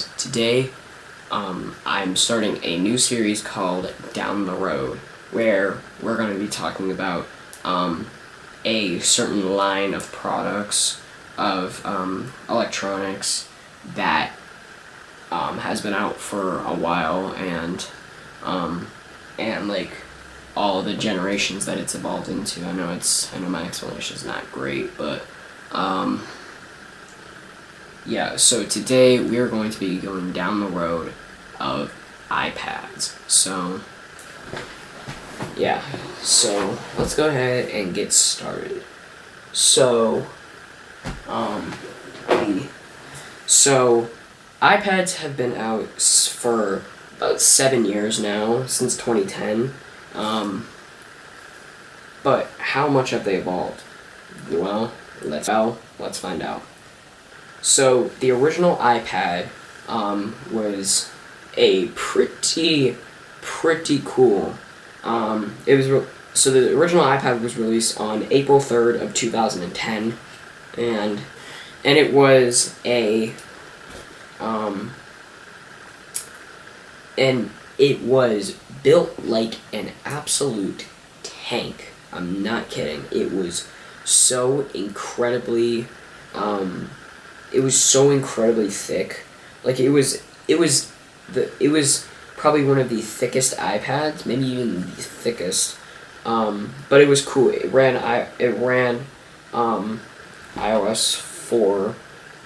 and today I'm starting a new series called Down the Road, where we're going to be talking about a certain line of products of electronics that has been out for a while, and like all the generations that it's evolved into. I know my explanation is not great, but yeah, so today we are going to be going down the road of iPads. So, yeah, so let's go ahead and get started. So, iPads have been out for about 7 years now, since 2010. But how much have they evolved? Well, let's find out. So the original iPad was a pretty cool. So the original iPad was released on April 3rd of 2010, and it was and it was built like an absolute tank. I'm not kidding. It was so incredibly thick. Like it was probably one of the thickest iPads, maybe even the thickest. But it was cool. It ran iOS 4,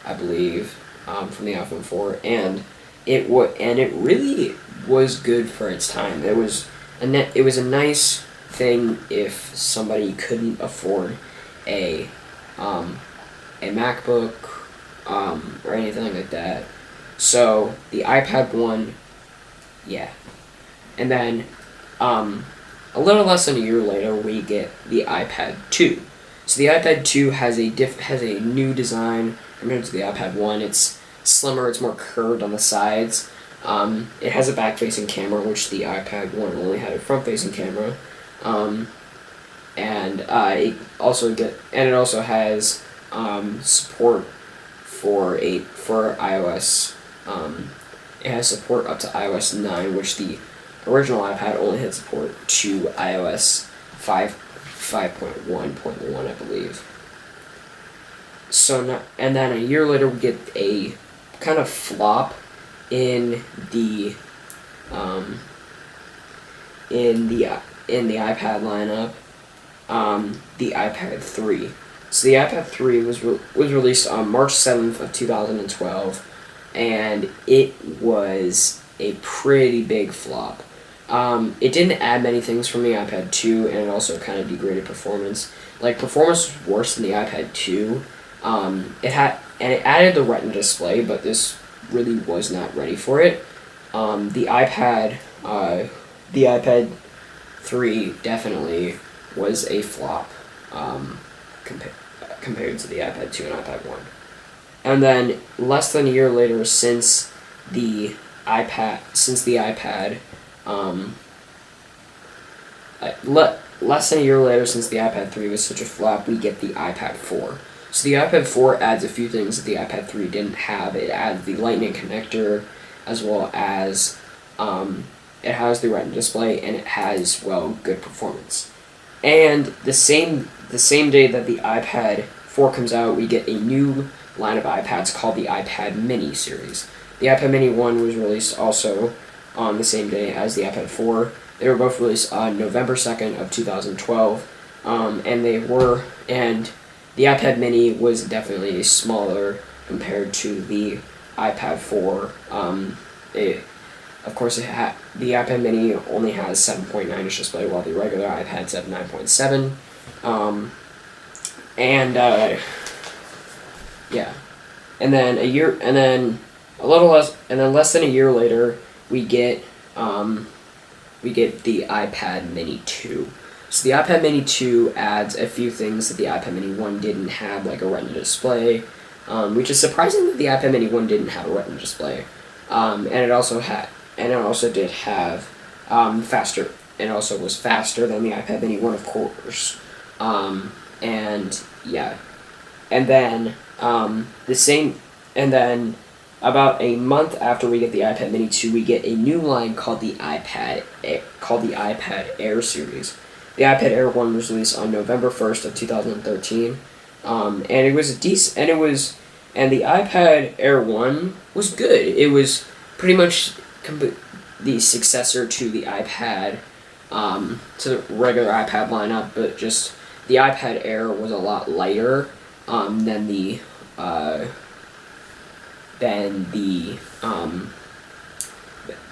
I believe, from the iPhone 4, and it really was good for its time. It was a nice thing if somebody couldn't afford a MacBook or anything like that. So the iPad 1, yeah. And then a little less than a year later we get the iPad 2. So the iPad 2 has a new design compared to the iPad 1. It's slimmer, it's more curved on the sides. It has a back-facing camera, which the iPad 1 only had a front-facing camera. It also has support for iOS. It has support up to iOS 9, which the original iPad only had support to iOS 5.1.1, I believe. And then a year later we get a kind of flop in the iPad lineup, the iPad 3. So the iPad 3 was released on March 7th of 2012, and it was a pretty big flop. It didn't add many things from the iPad 2, and it also kind of degraded performance. Like, performance was worse than the iPad 2. It added the Retina display, but this really was not ready for it. The iPad 3 definitely was a flop compared to the iPad 2 and iPad 1. And then less than a year later, since the iPad was such a flop, we get the iPad 4. So the iPad 4 adds a few things that the iPad 3 didn't have. It adds the Lightning connector, as well as it has the Retina display, and it has, good performance. And the same day that the iPad 4 comes out, we get a new line of iPads called the iPad Mini series. The iPad Mini 1 was released also on the same day as the iPad 4. They were both released on November 2nd of 2012, and the iPad Mini was definitely smaller compared to the iPad 4. The iPad Mini only has 7.9-inch display, while the regular iPads have 9.7. Less than a year later, we get the iPad Mini 2. So the iPad Mini 2 adds a few things that the iPad Mini 1 didn't have, like a Retina display, which is surprising that the iPad Mini 1 didn't have a Retina display. And it also did have faster. It also was faster than the iPad Mini 1, of course. And then about a month after we get the iPad Mini 2, we get a new line called the iPad Air series. The iPad Air 1 was released on November 1st of 2013, and it was a decent, and the iPad Air 1 was good. It was pretty much the successor to the iPad, to the regular iPad lineup, but just the iPad Air was a lot lighter than the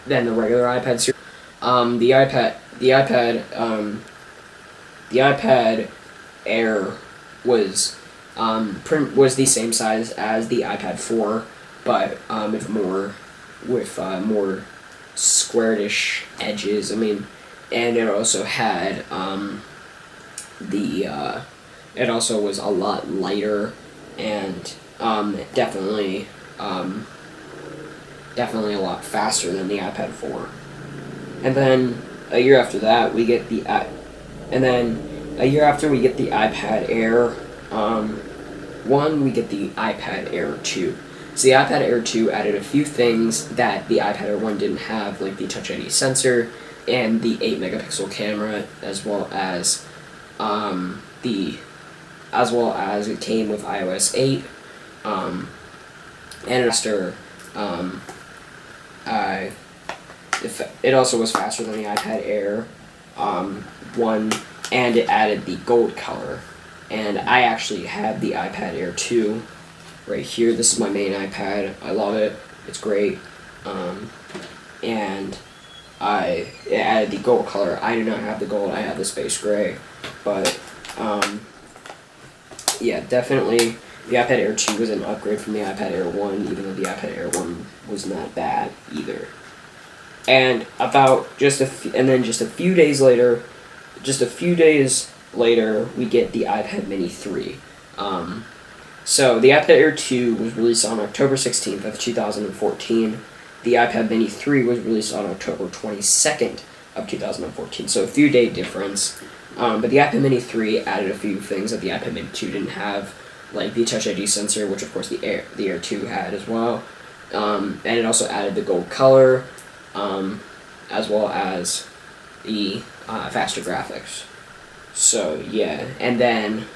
regular iPad series. The iPad Air was was the same size as the iPad 4, but with more squarish edges. I mean, and it also had it also was a lot lighter and definitely a lot faster than the iPad 4. And then a year after that, we get the iPad Air 1, we get the iPad Air 2. So the iPad Air 2 added a few things that the iPad Air 1 didn't have, like the Touch ID sensor and the 8-megapixel camera, as well as it came with iOS 8, and it also was faster than the iPad Air 1, and it added the gold color. And I actually have the iPad Air 2 right here. This is my main iPad. I love it. It's great. And it added the gold color. I do not have the gold. I have the space gray. But yeah, definitely the iPad Air 2 was an upgrade from the iPad Air 1, even though the iPad Air 1 was not bad either. And just a few days later, we get the iPad Mini 3. So the iPad Air 2 was released on October 16th of 2014. The iPad Mini 3 was released on October 22nd of 2014. So a few day difference. But the iPad Mini 3 added a few things that the iPad Mini 2 didn't have, like the Touch ID sensor, which of course the Air 2 had as well. And it also added the gold color, as well as the faster graphics. So yeah, and then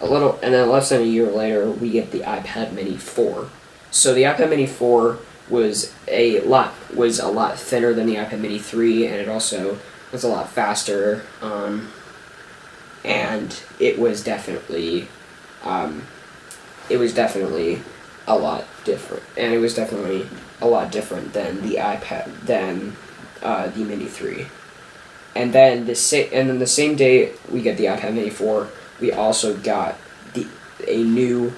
less than a year later, we get the iPad Mini 4. So the iPad Mini 4 was a lot thinner than the iPad Mini 3, and it also was a lot faster. And it was definitely a lot different, and it was definitely a lot different than the Mini 3. And then the same day we get the iPad Mini 4, we also got a new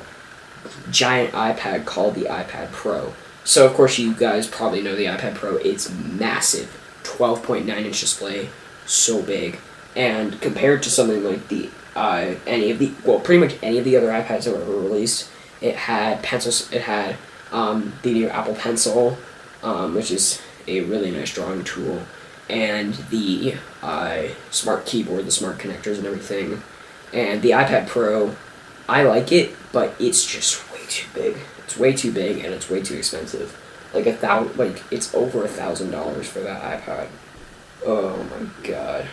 giant iPad called the iPad Pro. So of course you guys probably know the iPad Pro. It's massive, 12.9-inch display, so big. And compared to something like pretty much any of the other iPads that were released, it had pencils. It had the new Apple Pencil, which is a really nice drawing tool, and the smart keyboard, the smart connectors, and everything. And the iPad Pro, I like it, but it's just way too big. It's way too big, and it's way too expensive. It's over $1,000 for that iPad. Oh my god.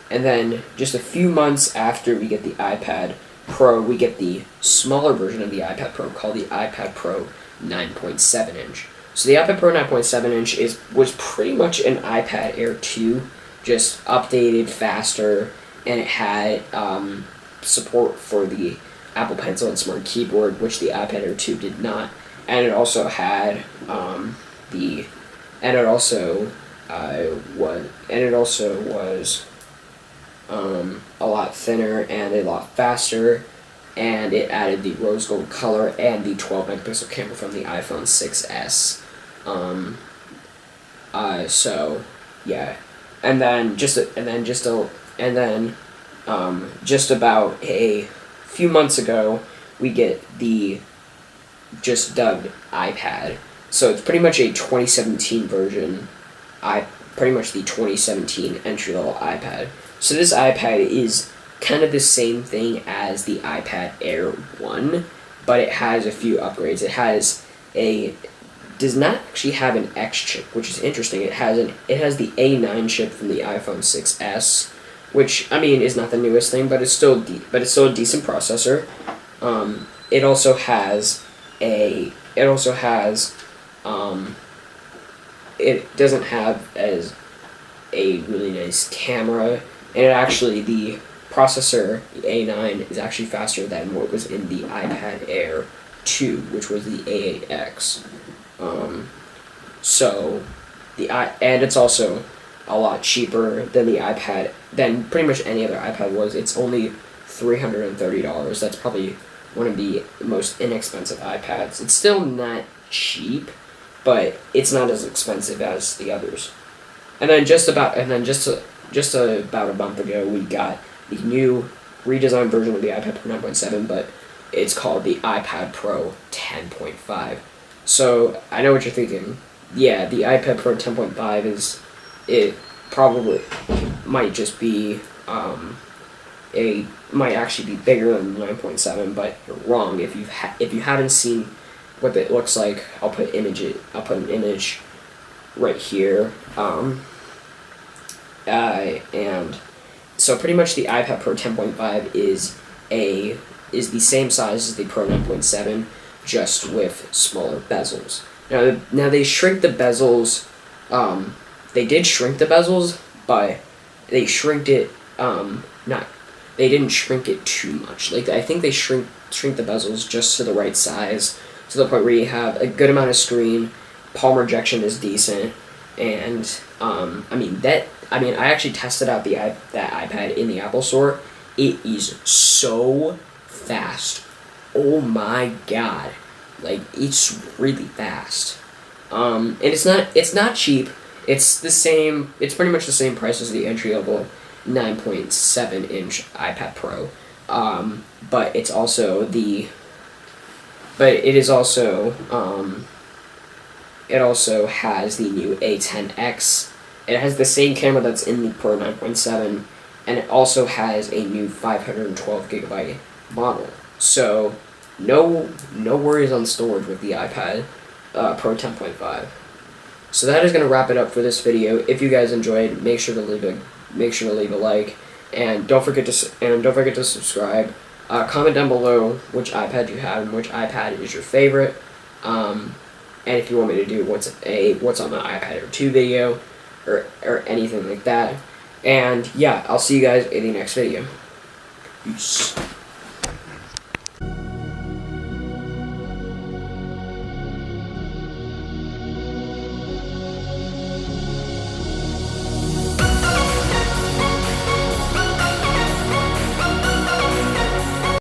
And then just a few months after we get the iPad Pro, we get the smaller version of the iPad Pro called the iPad Pro 9.7-inch. So the iPad Pro 9.7-inch was pretty much an iPad Air 2, just updated, faster, and it had support for the Apple Pencil and Smart Keyboard, which the iPad Air 2 did not. And it also had was a lot thinner and a lot faster, and it added the rose gold color and the 12-megapixel camera from the iPhone 6s. So yeah, and then just about a few months ago, we get the just dubbed iPad. So it's pretty much a 2017 version iPad pretty much the 2017 entry-level iPad. So this iPad is kind of the same thing as the iPad Air 1, but it has a few upgrades. Does not actually have an X chip, which is interesting. It has the A9 chip from the iPhone 6s, which I mean is not the newest thing, but it's still a decent processor. It also has a it doesn't have as a really nice camera, and the processor, the A9, is actually faster than what was in the iPad Air 2, which was the A8X. And it's also a lot cheaper than the iPad, than pretty much any other iPad was. It's only $330. That's probably one of the most inexpensive iPads. It's still not cheap, but it's not as expensive as the others. And then just about a month ago, we got the new redesigned version of the iPad Pro 9.7, but it's called the iPad Pro 10.5. So I know what you're thinking. Yeah, the iPad Pro 10.5 it probably might just be might actually be bigger than 9.7, but you're wrong. If you haven't seen what it looks like, I'll put an image right here. And so pretty much the iPad Pro 10.5 is the same size as the Pro 9.7, just with smaller bezels. Now they shrink the bezels. They did shrink the bezels, but they shrinked it. They didn't shrink it too much. Like, I think they shrink the bezels just to the right size, to the point where you have a good amount of screen. Palm rejection is decent, and I actually tested out that iPad in the Apple Store. It is so fast. Oh my god. Like, it's really fast. And it's not cheap. It's pretty much the same price as the entry-level 9.7-inch iPad Pro. But it also has the new A10X. It has the same camera that's in the Pro 9.7, and it also has a new 512GB model. So no worries on storage with the iPad Pro 10.5. So that is going to wrap it up for this video. If you guys enjoyed, make sure to leave a like, and don't forget to subscribe. Comment down below which iPad you have and which iPad is your favorite. And if you want me to do what's on the iPad Air 2 video, or anything like that. And yeah, I'll see you guys in the next video. Peace.